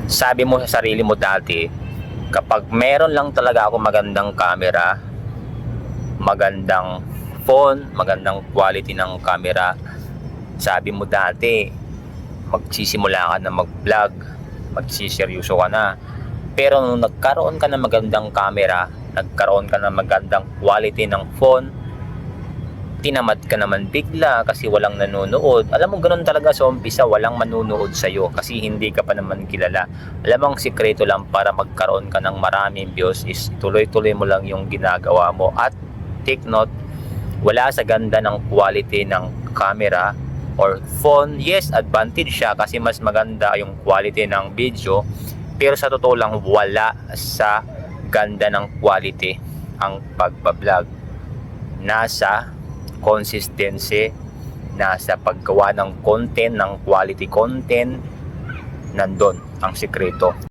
Sabi mo sa sarili mo dati, kapag meron lang talaga ako magandang camera, magandang phone, magandang quality ng camera, sabi mo dati, magsisimula ka na mag-vlog, magsiseryoso ka na. Pero nung nagkaroon ka ng magandang camera, nagkaroon ka ng magandang quality ng phone, tinamad ka naman bigla kasi walang nanonood. Alam mo, ganun talaga sa umpisa, walang manunood sa'yo kasi hindi ka pa naman kilala. Alam mo, ang sikreto lang para magkaroon ka ng maraming views is tuloy-tuloy mo lang yung ginagawa mo. At take note, wala sa ganda ng quality ng camera or phone. Yes, advantage siya kasi mas maganda yung quality ng video, pero sa totoo lang wala sa ganda ng quality ang pagbablog. Nasa consistency, nasa paggawa ng content, ng quality content, nandun ang sikreto.